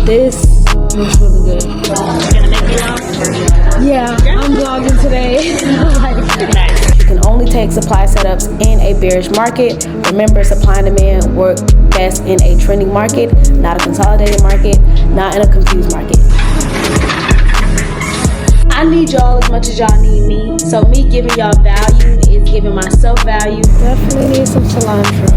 This looks really good. Gonna make me laugh? Yeah, I'm vlogging today. You can only take supply setups in a bearish market. Remember, supply and demand work best in a trending market, not a consolidated market, not in a confused market. I need y'all as much as y'all need me. So me giving y'all value is giving myself value. Definitely need some cilantro.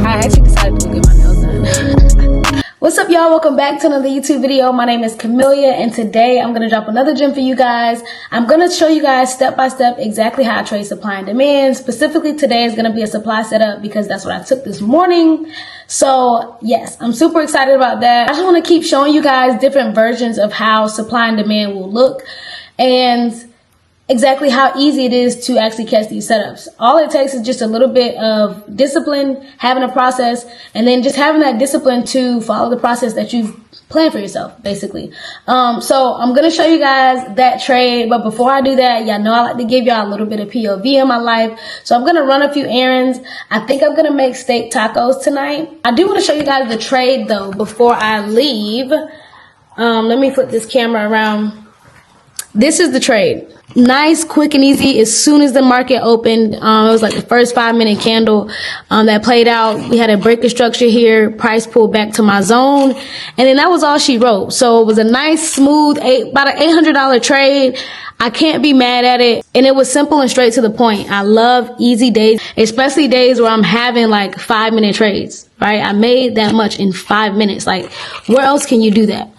I actually decided to go get my nails done. What's up, y'all? Welcome back to another YouTube video. My name is Camelia, and today I'm gonna drop another gem for you guys. I'm gonna show you guys step by step exactly how I trade supply and demand. Specifically, today is gonna be a supply setup because that's what I took this morning. So yes, I'm super excited about that. I just want to keep showing you guys different versions of how supply and demand will look and exactly how easy it is to actually catch these setups. All it takes is just a little bit of discipline, having a process, and then just having that discipline to follow the process that you've planned for yourself, basically. So I'm going to show you guys that trade. But before I do that, y'all know I like to give y'all a little bit of POV in my life. So I'm going to run a few errands. I think I'm going to make steak tacos tonight. I do want to show you guys the trade though before I leave. Let me flip this camera around. This is the trade. Nice, quick, and easy. As soon as the market opened, it was like the first 5-minute candle that played out. We had a breaker structure here, price pulled back to my zone, and then that was all she wrote. So it was a nice, smooth, about an $800 trade. I can't be mad at it, and it was simple and straight to the point. I love easy days, especially days where I'm having like 5-minute trades, right? I made that much in 5 minutes. Like, where else can you do that?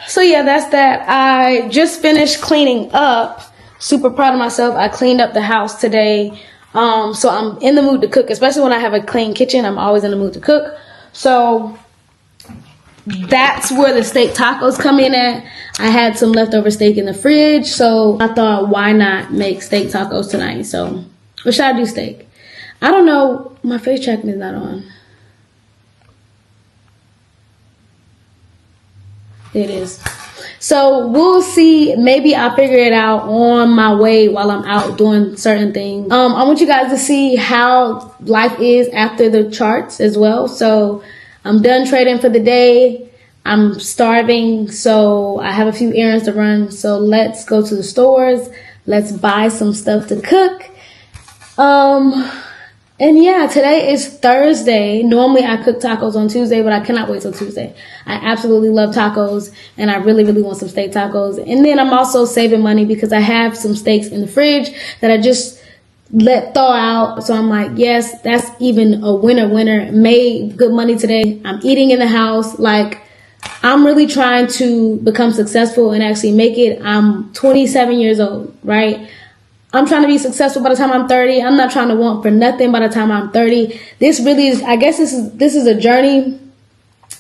So yeah, that's that. I just finished cleaning up. Super proud of myself. I cleaned up the house today. So I'm in the mood to cook, especially when I have a clean kitchen. I'm always in the mood to cook. So that's where the steak tacos come in at. I had some leftover steak in the fridge, so I thought, why not make steak tacos tonight? So, or should I do steak? I don't know. My face tracking is not on. It is. So we'll see. Maybe I'll figure it out on my way while I'm out doing certain things. I want you guys to see how life is after the charts as well. So I'm done trading for the day. I'm starving, so I have a few errands to run. So let's go to the stores. Let's buy some stuff to cook. And yeah, today is Thursday. Normally I cook tacos on Tuesday, but I cannot wait till Tuesday. I absolutely love tacos, and I really, really want some steak tacos. And then I'm also saving money because I have some steaks in the fridge that I just let thaw out. So I'm like, yes, that's even a winner. Made good money today. I'm eating in the house. Like, I'm really trying to become successful and actually make it. I'm 27 years old, right? I'm trying to be successful by the time I'm 30. I'm not trying to want for nothing by the time I'm 30. This really is, I guess this is a journey.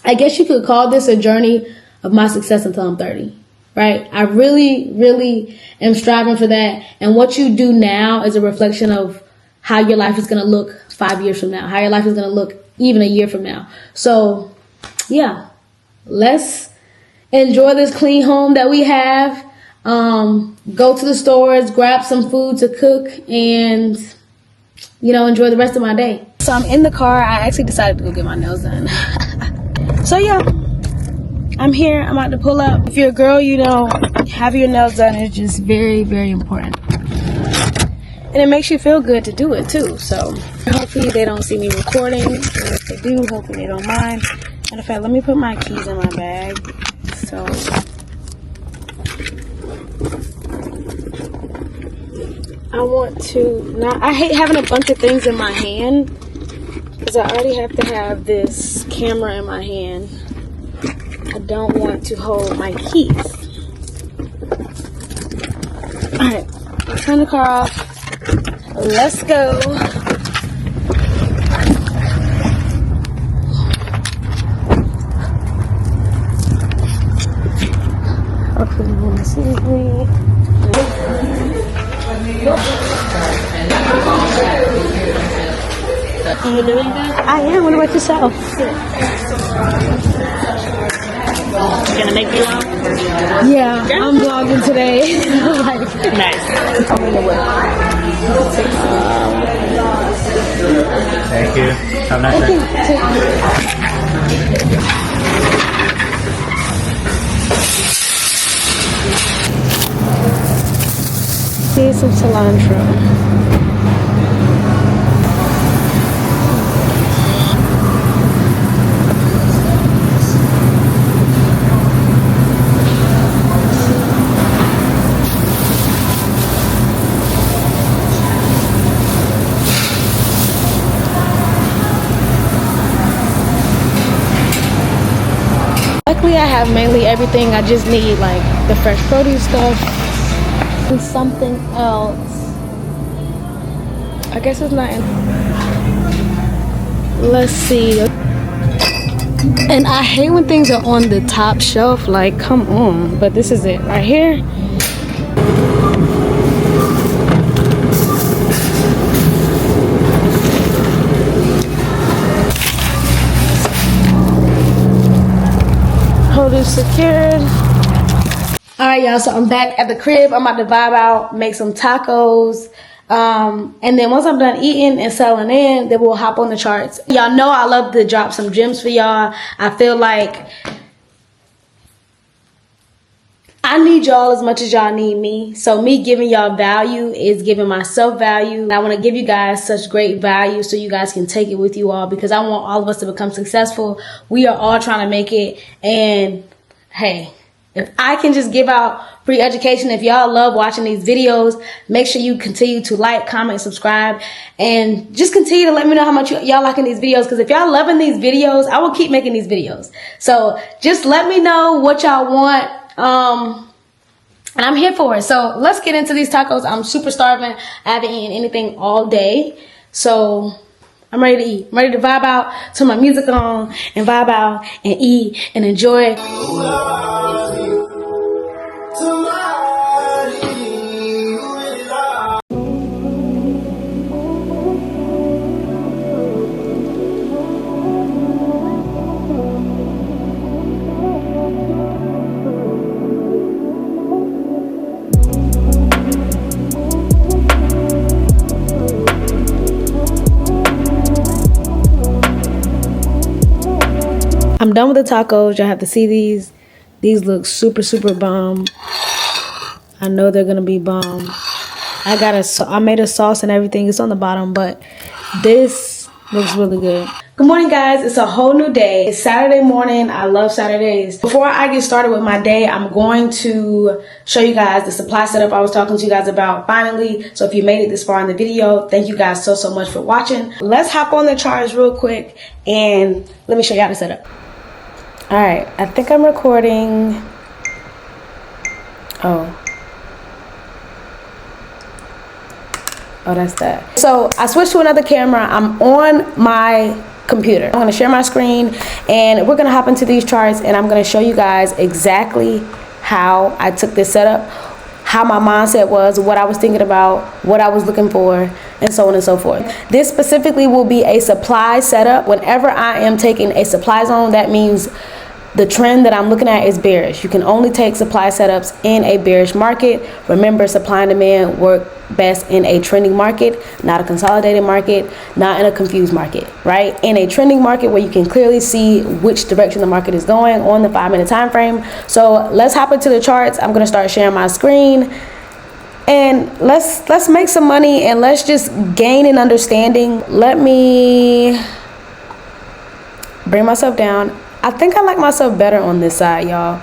I guess you could call this a journey of my success until I'm 30, right? I really, really am striving for that. And what you do now is a reflection of how your life is going to look 5 years from now, how your life is going to look even a year from now. So yeah, let's enjoy this clean home that we have. Go to the stores, grab some food to cook, and, you know, enjoy the rest of my day. So I'm in the car. I actually decided to go get my nails done. So yeah, I'm here. I'm about to pull up. If you're a girl, you know, having your nails done is just very, very important. And it makes you feel good to do it too. So hopefully they don't see me recording. And if they do, hopefully they don't mind. Matter of fact, let me put my keys in my bag. So I want to not, I hate having a bunch of things in my hand because I already have to have this camera in my hand. I don't want to hold my keys. Alright, turn the car off. Let's go. Hopefully no one sees me. Are you doing that? I am. What about yourself? Gonna make me laugh? Yeah, I'm vlogging today. Nice. Thank you. Have a nice day. some cilantro. Luckily, I have mainly everything. I just need like the fresh produce stuff and something else. I guess it's not in. Let's see. And I hate when things are on the top shelf. Like, come on. But this is it right here. Hold it secured. All right, y'all, so I'm back at the crib. I'm about to vibe out, make some tacos. And then once I'm done eating and settling in, then we'll hop on the charts. Y'all know I love to drop some gems for y'all. I feel like I need y'all as much as y'all need me. So me giving y'all value is giving myself value. I want to give you guys such great value so you guys can take it with you all, because I want all of us to become successful. We are all trying to make it. And hey, if I can just give out free education, if y'all love watching these videos, make sure you continue to like, comment, subscribe, and just continue to let me know how much y'all liking these videos. Because if y'all loving these videos, I will keep making these videos. So just let me know what y'all want. And I'm here for it. So let's get into these tacos. I'm super starving. I haven't eaten anything all day. So I'm ready to eat. I'm ready to vibe out, turn my music on, and vibe out and eat and enjoy. I'm done with the tacos. Y'all have to see these. These look super, super bomb. I know they're gonna be bomb. I made a sauce and everything. It's on the bottom, but this looks really good. Good morning, guys. It's a whole new day. It's Saturday morning. I love Saturdays. Before I get started with my day, I'm going to show you guys the supply setup I was talking to you guys about finally. So if you made it this far in the video, thank you guys so, so much for watching. Let's hop on the charts real quick and let me show you how to set up. All right, I think I'm recording. Oh, that's that. So I switched to another camera. I'm on my computer. I'm gonna share my screen and we're gonna hop into these charts and I'm gonna show you guys exactly how I took this setup, how my mindset was, what I was thinking about, what I was looking for, and so on and so forth. This specifically will be a supply setup. Whenever I am taking a supply zone, that means the trend that I'm looking at is bearish. You can only take supply setups in a bearish market. Remember, supply and demand work best in a trending market, not a consolidated market, not in a confused market, right? In a trending market where you can clearly see which direction the market is going on the 5-minute time frame. So let's hop into the charts. I'm gonna start sharing my screen and let's make some money and let's just gain an understanding. Let me bring myself down. I think I like myself better on this side, y'all.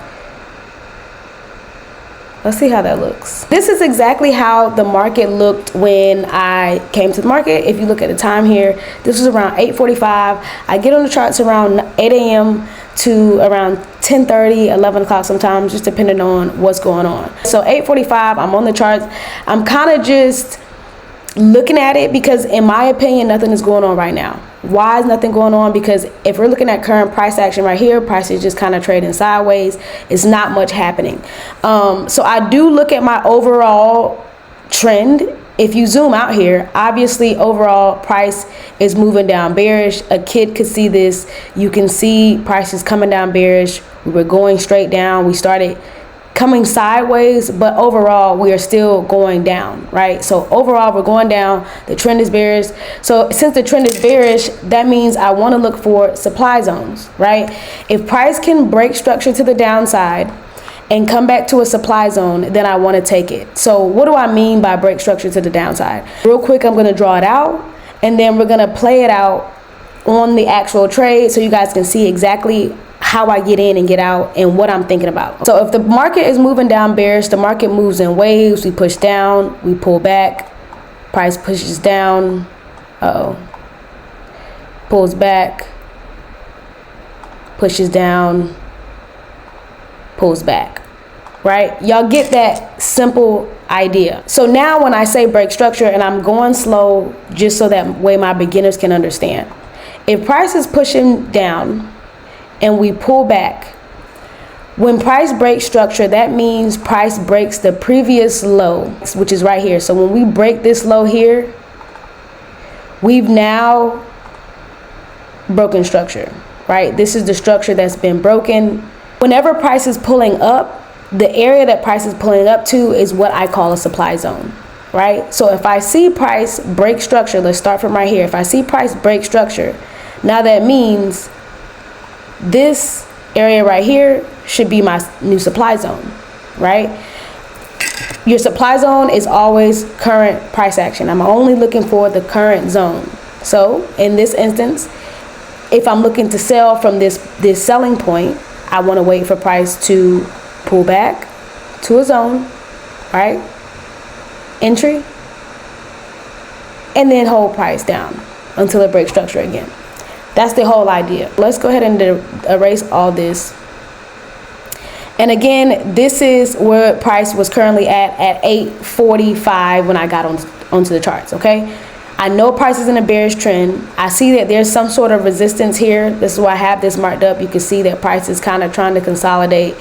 Let's see how that looks. This is exactly how the market looked when I came to the market. If you look at the time here, this was around 8:45. I get on the charts around 8 a.m. to around 10:30, 11 o'clock sometimes, just depending on what's going on. So 8:45, I'm on the charts. I'm kind of just looking at it because in my opinion, nothing is going on right now. Why is nothing going on? Because if we're looking at current price action right here, price is just kind of trading sideways. It's not much happening. So I do look at my overall trend. If you zoom out here, obviously overall price is moving down bearish. A kid could see this. You can see prices coming down bearish. We were going straight down. We started coming sideways, but overall we are still going down, right? So overall we're going down. The trend is bearish. So since the trend is bearish, that means I want to look for supply zones, right? If price can break structure to the downside and come back to a supply zone, then I want to take it. So what do I mean by break structure to the downside? Real quick, I'm going to draw it out, and then we're going to play it out on the actual trade so you guys can see exactly how I get in and get out and what I'm thinking about. So if the market is moving down bearish, the market moves in waves. We push down, we pull back, price pushes down, pulls back, pushes down, pulls back, right? Y'all get that simple idea. So now when I say break structure, and I'm going slow just so that way my beginners can understand. If price is pushing down and we pull back, when price breaks structure, that means price breaks the previous low, which is right here. So when we break this low here, we've now broken structure, right? This is the structure that's been broken. Whenever price is pulling up, the area that price is pulling up to is what I call a supply zone, right? So if I see price break structure, let's start from right here. If I see price break structure, now that means this area right here should be my new supply zone, right? Your supply zone is always current price action. I'm only looking for the current zone. So in this instance, if I'm looking to sell from this selling point, I want to wait for price to pull back to a zone, right? Entry, and then hold price down until it breaks structure again. That's the whole idea. Let's go ahead and erase all this. And again, this is where price was currently at 8:45 when I got onto the charts, okay? I know price is in a bearish trend. I see that there's some sort of resistance here. This is why I have this marked up. You can see that price is kind of trying to consolidate.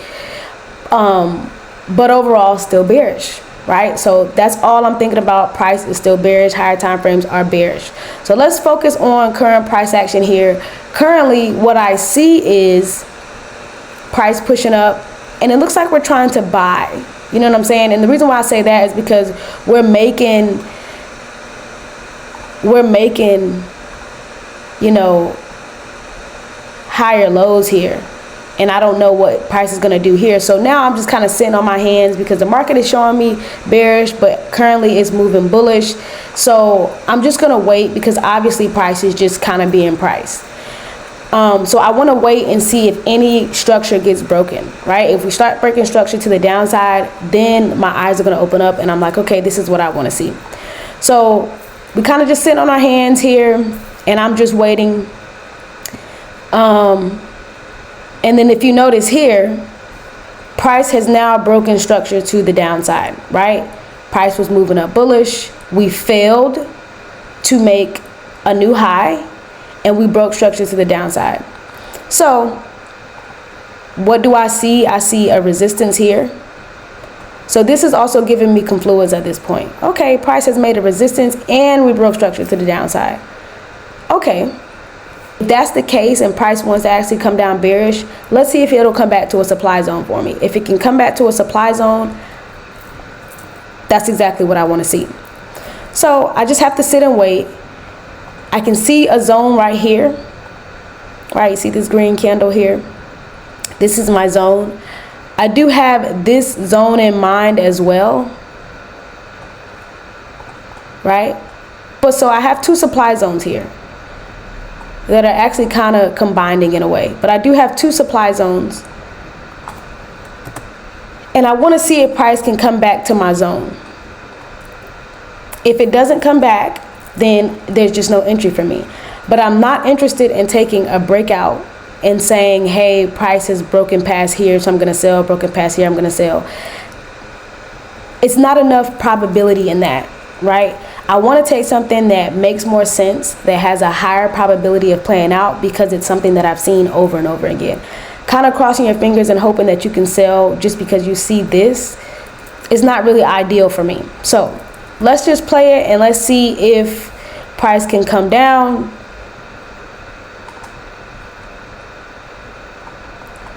But overall, still bearish, right? So that's all I'm thinking about. Price is still bearish. Higher time frames are bearish. So let's focus on current price action here. Currently, what I see is price pushing up, and it looks like we're trying to buy. You know what I'm saying? And the reason why I say that is because we're making, you know, higher lows here. And I don't know what price is going to do here. So now I'm just kind of sitting on my hands because the market is showing me bearish, but currently it's moving bullish. So I'm just going to wait because obviously price is just kind of being priced. So I want to wait and see if any structure gets broken, right? If we start breaking structure to the downside, then my eyes are going to open up and I'm like, okay, this is what I want to see. So we kind of just sitting on our hands here and I'm just waiting. And then if you notice here, price has now broken structure to the downside, right? Price was moving up bullish. We failed to make a new high and we broke structure to the downside. So what do I see? I see a resistance here. So this is also giving me confluence at this point. Okay, price has made a resistance and we broke structure to the downside. Okay. If that's the case and price wants to actually come down bearish, let's see if it'll come back to a supply zone for me. If it can come back to a supply zone, that's exactly what I want to see. So I just have to sit and wait. I can see a zone right here. Right, you see this green candle here? This is my zone. I do have this zone in mind as well. Right? But so I have two supply zones here that are actually kind of combining in a way. But I do have two supply zones. And I want to see if price can come back to my zone. If it doesn't come back, then there's just no entry for me. But I'm not interested in taking a breakout and saying, hey, price has broken past here, so I'm going to sell, broken past here, I'm going to sell. It's not enough probability in that, right? I want to take something that makes more sense, that has a higher probability of playing out because it's something that I've seen over and over again. Kind of crossing your fingers and hoping that you can sell just because you see this is not really ideal for me. So let's just play it and let's see if price can come down.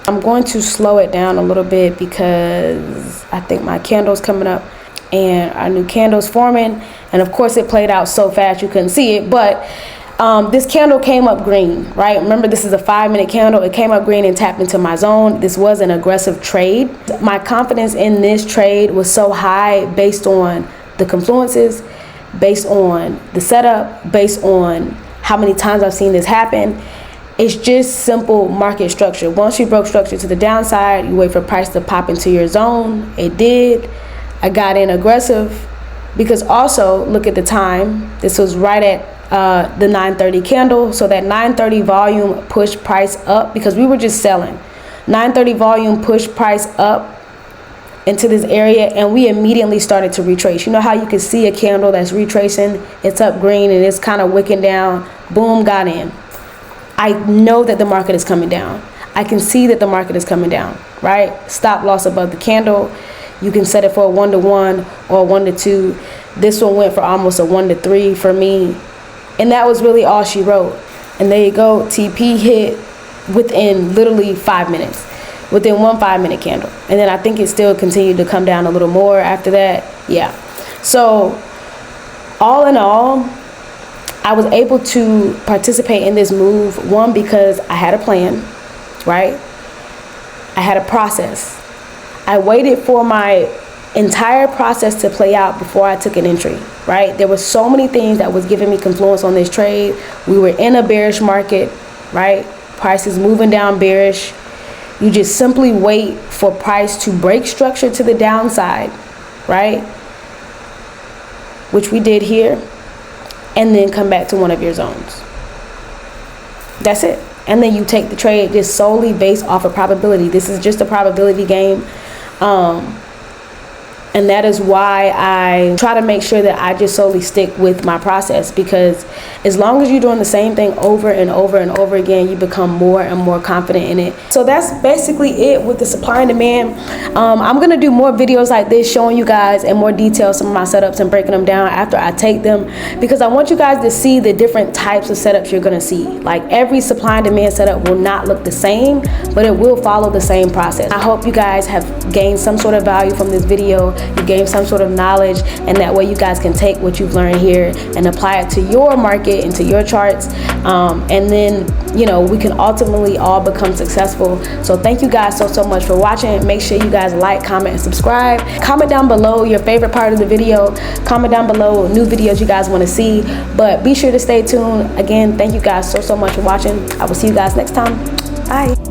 I'm going to slow it down a little bit because I think my candle's coming up and our new candle's forming. And of course it played out so fast you couldn't see it, but This candle came up green, right? Remember, this is a 5-minute candle. It came up green and tapped into my zone. This was an aggressive trade. My confidence in this trade was so high based on the confluences, based on the setup, based on how many times I've seen this happen. It's just simple market structure. Once you broke structure to the downside, you wait for price to pop into your zone. It did. I got in aggressive because also look at the time. This was right at the 9:30 candle. So that 9:30 volume pushed price up because we were just selling. 9:30 volume pushed price up into this area, and we immediately started to retrace. You know how you can see a candle that's retracing, it's up green and it's kind of wicking down, boom, got in. I know that the market is coming down. I can see that the market is coming down, right? Stop loss above the candle. You can set it for a 1-to-1 or a 1-to-2. This one went for almost a 1-to-3 for me, and that was really all she wrote. And there you go, TP hit within literally 5 minutes. Within one 5-minute candle. And then I think it still continued to come down a little more after that. Yeah. So all in all, I was able to participate in this move, one, because I had a plan, right? I had a process. I waited for my entire process to play out before I took an entry, right? There were so many things that was giving me confluence on this trade. We were in a bearish market, right? Price is moving down bearish. You just simply wait for price to break structure to the downside, right? Which we did here. And then come back to one of your zones. That's it. And then you take the trade just solely based off of probability. This is just a probability game. And that is why I try to make sure that I just solely stick with my process, because as long as you're doing the same thing over and over and over again, you become more and more confident in it. So that's basically it with the supply and demand. I'm going to do more videos like this showing you guys in more detail some of my setups and breaking them down after I take them, because I want you guys to see the different types of setups you're going to see. Like every supply and demand setup will not look the same, but it will follow the same process. I hope you guys have gained some sort of value from this video. You gain some sort of knowledge, and that way you guys can take what you've learned here and apply it to your market and to your charts, and then we can ultimately all become successful. So thank you guys so much for watching. Make sure you guys like, comment, and subscribe. Comment down below your favorite part of the video. Comment down below new videos you guys want to see, but be sure to stay tuned. Again, thank you guys so much for watching. I will see you guys next time. Bye.